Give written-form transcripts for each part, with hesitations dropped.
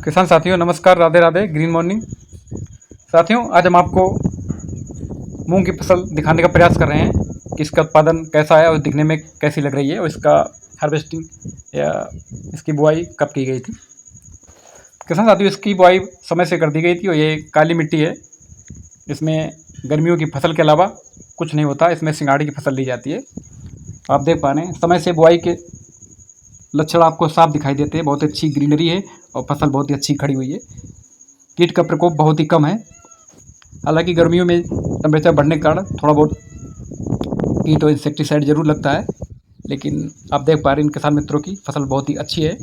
किसान साथियों नमस्कार, राधे राधे, ग्रीन मॉर्निंग। साथियों आज हम आपको मूंग की फसल दिखाने का प्रयास कर रहे हैं कि इसका उत्पादन कैसा है और दिखने में कैसी लग रही है और इसका हार्वेस्टिंग या इसकी बुआई कब की गई थी। किसान साथियों इसकी बुआई समय से कर दी गई थी और ये काली मिट्टी है। इसमें गर्मियों की फसल के अलावा कुछ नहीं होता, इसमें सिंगाड़ी की फसल ली जाती है। आप देख पा रहे हैं समय से बुआई के लक्षण आपको साफ दिखाई देते हैं। बहुत अच्छी ग्रीनरी है और फसल बहुत ही अच्छी खड़ी हुई है। कीट का प्रकोप बहुत ही कम है। हालांकि गर्मियों में टेम्परेचर बढ़ने के कारण थोड़ा बहुत कीट और इंसेक्टिसाइड जरूर लगता है, लेकिन आप देख पा रहे हैं इन किसान मित्रों की फसल बहुत ही अच्छी है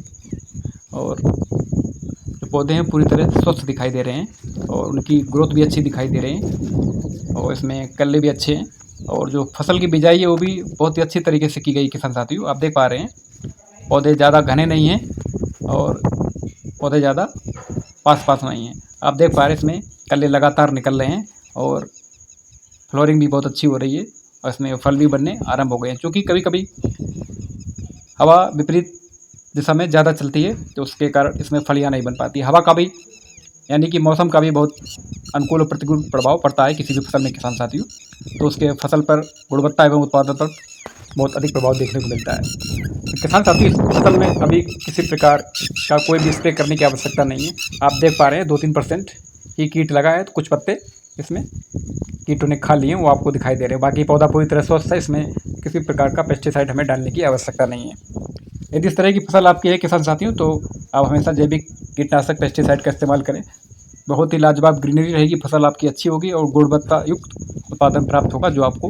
और जो पौधे हैं पूरी तरह स्वस्थ दिखाई दे रहे हैं और उनकी ग्रोथ भी अच्छी दिखाई दे रही है और इसमें कल्ले भी अच्छे हैं और जो फसल की बिजाई है वो भी बहुत ही अच्छी तरीके से की गई। किसान साथियों आप देख पा रहे हैं पौधे ज़्यादा घने नहीं हैं और पौधे ज़्यादा पास पास नहीं हैं। आप देख पा रहे हैं इसमें कल्ले लगातार निकल रहे हैं और फ्लोरिंग भी बहुत अच्छी हो रही है और इसमें फल भी बनने आरंभ हो गए हैं। क्योंकि कभी कभी हवा विपरीत दिशा में ज़्यादा चलती है तो उसके कारण इसमें फलियाँ नहीं बन पाती। हवा का भी यानी कि मौसम का भी बहुत अनुकूल और प्रतिकूल प्रभाव पड़ता है किसी भी फसल में किसान साथियों, तो उसके फसल पर गुणवत्ता एवं उत्पादन पर बहुत अधिक प्रभाव देखने को मिलता है। तो किसान साथियों इस फसल में अभी किसी प्रकार का कोई भी स्प्रे करने की आवश्यकता नहीं है। आप देख पा रहे हैं 2-3% ही कीट लगा है, तो कुछ पत्ते इसमें कीटों ने खा लिए हैं वो आपको दिखाई दे रहे हैं। बाकी पौधा पूरी तरह स्वस्थ है, इसमें किसी प्रकार का पेस्टिसाइड हमें डालने की आवश्यकता नहीं है। यदि इस तरह की फसल आपकी है किसान साथियों तो आप हमेशा जैविक कीटनाशक पेस्टिसाइड का इस्तेमाल करें। बहुत ही लाजवाब ग्रीनरी रहेगी, फसल आपकी अच्छी होगी और गुणवत्ता युक्त उत्पादन प्राप्त होगा जो आपको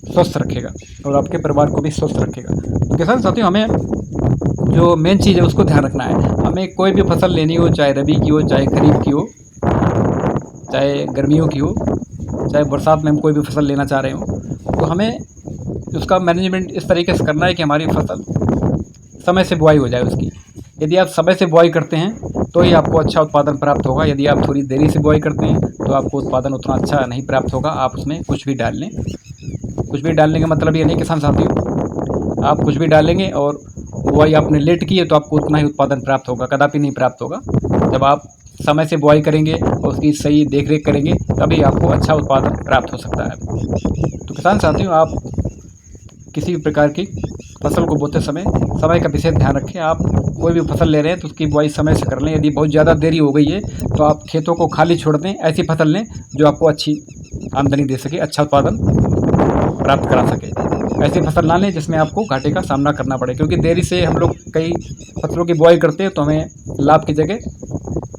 स्वस्थ रखेगा और आपके परिवार को भी स्वस्थ रखेगा। तो किसान साथियों हमें जो मेन चीज़ है उसको ध्यान रखना है। हमें कोई भी फसल लेनी हो, चाहे रबी की हो, चाहे खरीफ की हो, चाहे गर्मियों की हो, चाहे बरसात में हम कोई भी फसल लेना चाह रहे हो, तो हमें उसका मैनेजमेंट इस तरीके से करना है कि हमारी फसल समय से बुआई हो जाए उसकी। यदि आप समय से बुआई करते हैं तो ही आपको अच्छा उत्पादन प्राप्त होगा। यदि आप थोड़ी देरी से बुआई करते हैं तो आपको उत्पादन उतना अच्छा नहीं प्राप्त होगा। आप उसमें कुछ भी डाल लें, कुछ भी डालने का मतलब ये नहीं किसान साथियों आप कुछ भी डालेंगे और बुआई आपने लेट की है तो आपको उतना ही उत्पादन प्राप्त होगा, कदापि नहीं प्राप्त होगा। जब आप समय से बुआई करेंगे और उसकी सही देखरेख करेंगे तभी आपको अच्छा उत्पादन प्राप्त हो सकता है। तो किसान साथियों आप किसी भी प्रकार की फसल को बोते समय का विशेष ध्यान रखें। आप कोई भी फसल ले रहे हैं तो उसकी बुआई समय से कर लें। यदि बहुत ज़्यादा देरी हो गई है तो आप खेतों को खाली छोड़ दें, ऐसी फसल लें जो आपको अच्छी आमदनी दे सके, अच्छा उत्पादन प्राप्त करा सके। ऐसी फसल ना लें जिसमें आपको घाटे का सामना करना पड़े, क्योंकि देरी से हम लोग कई फसलों की बुआई करते हैं तो हमें लाभ की जगह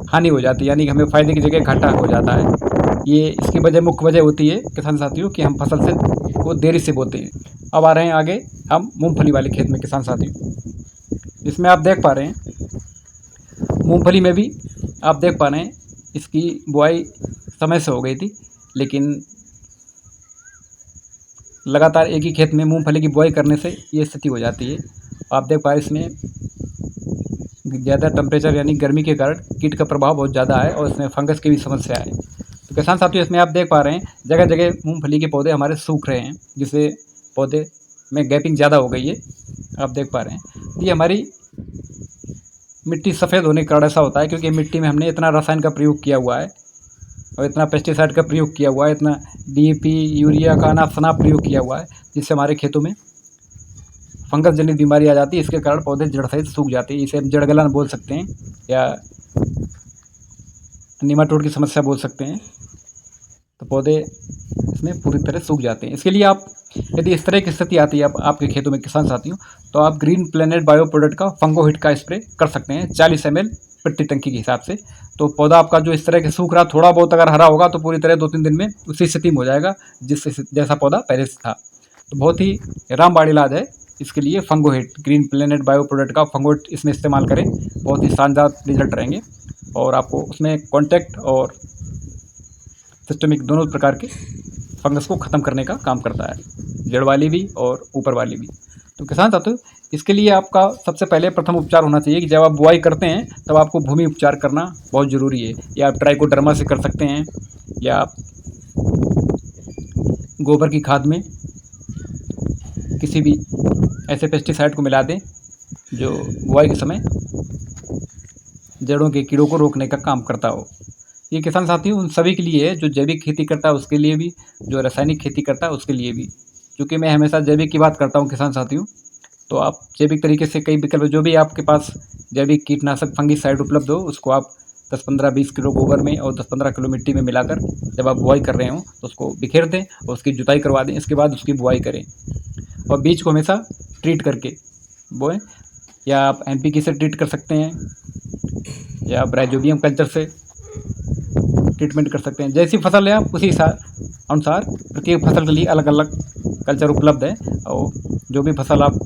हानि हो जाती है, यानी कि हमें फ़ायदे की जगह घाटा हो जाता है। ये इसकी वजह मुख्य वजह होती है किसान साथियों कि हम फसल से को देरी से बोते हैं। अब आ रहे हैं आगे हम मूंगफली वाले खेत में किसान साथियों। इसमें आप देख पा रहे हैं मूंगफली में भी आप देख पा रहे हैं इसकी बुआई समय से हो गई थी, लेकिन लगातार एक ही खेत में मूंगफली की बुआई करने से ये स्थिति हो जाती है। आप देख पा रहे हैं इसमें ज़्यादा टेम्परेचर यानी गर्मी के कारण कीट का प्रभाव बहुत ज़्यादा है और इसमें फंगस की भी समस्या है। तो किसान साथियों इसमें आप देख पा रहे हैं जगह जगह मूंगफली के पौधे हमारे सूख रहे हैं, जिससे पौधे में गैपिंग ज़्यादा हो गई है। आप देख पा रहे हैं ये हमारी मिट्टी सफ़ेद होने के कारण ऐसा होता है, क्योंकि मिट्टी में हमने इतना रसायन का प्रयोग किया हुआ है और इतना पेस्टिसाइड का प्रयोग किया हुआ है, इतना डीएपी यूरिया का अनाप शनाप प्रयोग किया हुआ है, जिससे हमारे खेतों में फंगस जनित बीमारी आ जाती है। इसके कारण पौधे जड़ सहित सूख जाते हैं। इसे हम जड़गलन बोल सकते हैं या निमाटोड की समस्या बोल सकते हैं। तो पौधे इसमें पूरी तरह सूख जाते हैं। इसके लिए आप यदि इस तरह की स्थिति आती है आपके खेतों में किसान साथियों, तो आप ग्रीन प्लेनेट बायो प्रोडक्ट का फंगो हिट का स्प्रे कर सकते हैं 40 ml प्रति टंकी के हिसाब से। तो पौधा आपका जो इस तरह के सूख रहा, थोड़ा बहुत अगर हरा होगा तो पूरी तरह 2-3 दिन में उसी स्थिति में हो जाएगा जिससे जैसा पौधा पहले से था। तो बहुत ही रामबाण इलाज है इसके लिए Fungo Hit, Green Planet bio product का फंगो हिट इसमें इस्तेमाल करें, बहुत ही शानदार रिजल्ट रहेंगे और आपको उसमें कॉन्टैक्ट और सिस्टमिक दोनों प्रकार के फंगस को ख़त्म करने का काम करता है, जड़ वाली भी और ऊपर वाली भी। तो किसान साथियों इसके लिए आपका सबसे पहले प्रथम उपचार होना चाहिए कि जब आप बुआई करते हैं तब आपको भूमि उपचार करना बहुत ज़रूरी है। या आप ट्राइकोडर्मा से कर सकते हैं या आप गोबर की खाद में किसी भी ऐसे पेस्टिसाइड को मिला दें जो बुआई के समय जड़ों के कीड़ों को रोकने का काम करता हो। ये किसान साथी उन सभी के लिए है जो जैविक खेती करता है उसके लिए भी, जो रासायनिक खेती करता है उसके लिए भी। क्योंकि मैं हमेशा जैविक की बात करता हूँ किसान साथियों, तो आप जैविक तरीके से कई विकल्प, जो भी आपके पास जैविक कीटनाशक फंगिसाइड उपलब्ध हो उसको आप 10-15-20 किलो गोबर में और 10-15 किलो मिट्टी में मिलाकर जब आप बुआई कर रहे हो तो उसको बिखेर दें और उसकी जुताई करवा दें। इसके बाद उसकी बुआई करें और बीज को हमेशा ट्रीट करके बोएं, या आप NPK से ट्रीट कर सकते हैं या आप राइजोबियम कल्चर से ट्रीटमेंट कर सकते हैं। जैसी फसल है आप उसी अनुसार प्रत्येक फसल के लिए अलग अलग कल्चर उपलब्ध है। और जो भी फसल आप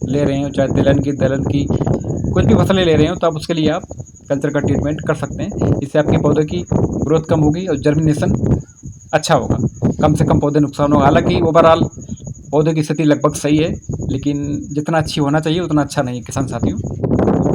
ले रहे हो, चाहे दलहन की कुछ भी फसलें ले रहे हो, तो आप उसके लिए आप कल्चर का ट्रीटमेंट कर सकते हैं। इससे आपके पौधे की ग्रोथ कम होगी और जर्मिनेशन अच्छा होगा, कम से कम पौधे नुकसान होगा। हालांकि ओवरऑल पौधे की स्थिति लगभग सही है, लेकिन जितना अच्छी होना चाहिए उतना अच्छा नहीं है किसान साथियों।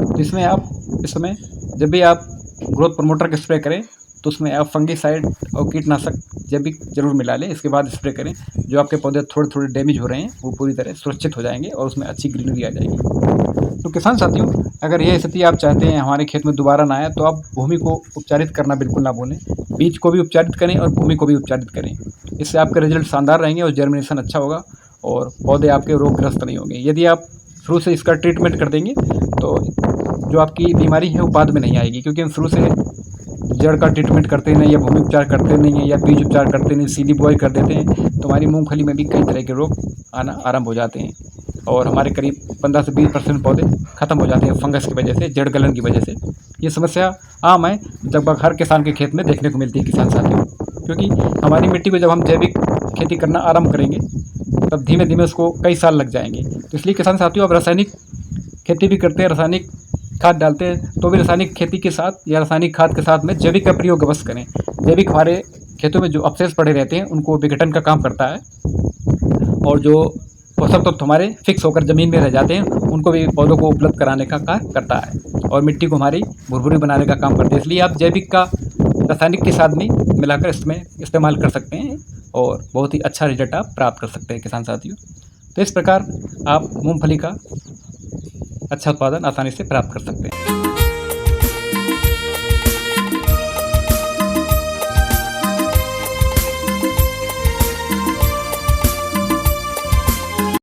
तो इसमें आप इस समय जब भी आप ग्रोथ प्रमोटर का स्प्रे करें तो उसमें आप फंगिसाइड और कीटनाशक जैविक जरूर मिला लें। इसके बाद स्प्रे करें, जो आपके पौधे थोड़े थोड़े डैमेज हो रहे हैं वो पूरी तरह सुरक्षित हो जाएंगे और उसमें अच्छी ग्रीनरी आ जाएगी। तो किसान साथियों, अगर यह स्थिति आप चाहते हैं हमारे खेत में दोबारा ना आए, तो आप भूमि को उपचारित करना बिल्कुल ना भूलें। बीज को भी उपचारित करें और भूमि को भी उपचारित करें। इससे आपके रिजल्ट शानदार रहेंगे और जर्मिनेशन अच्छा होगा और पौधे आपके रोगग्रस्त नहीं होंगे। यदि आप शुरू से इसका ट्रीटमेंट कर देंगे तो जो आपकी बीमारी है वो बाद में नहीं आएगी, क्योंकि हम शुरू से जड़ का ट्रीटमेंट करते नहीं, या भूमि उपचार करते नहीं हैं, या बीज उपचार करते नहीं, सीधी बुआई कर देते हैं, तो हमारी मूंगफली में भी कई तरह के रोग आना आरंभ हो जाते हैं और हमारे करीब 15 से 20% पौधे खत्म हो जाते हैं फंगस की वजह से, जड़ गलन की वजह से। ये समस्या आम है, लगभग हर किसान के खेत में देखने को मिलती है किसान साथियों। क्योंकि हमारी मिट्टी को जब हम जैविक खेती करना आरंभ करेंगे तब धीमे धीमे उसको कई साल लग जाएंगे। तो इसलिए किसान साथियों, अब रासायनिक खेती भी करते हैं, रासायनिक खाद डालते हैं, तो भी रासायनिक खेती के साथ या रासायनिक खाद के साथ में जैविक का प्रयोग अवश्य करें। जैविक हमारे खेतों में जो अवशेष पड़े रहते हैं उनको विघटन का काम करता है और जो पोषक तत्व हमारे फिक्स होकर ज़मीन में रह जाते हैं उनको भी पौधों को उपलब्ध कराने का कार्य करता है और मिट्टी को हमारी भुरभुरी बनाने का काम करता है। इसलिए आप जैविक का रासायनिक के साथ में मिलाकर इसमें इस्तेमाल कर सकते हैं और बहुत ही अच्छा रिजल्ट आप प्राप्त कर सकते हैं किसान साथियों। तो इस प्रकार आप मूंगफली का अच्छा उत्पादन आसानी से प्राप्त कर सकते हैं।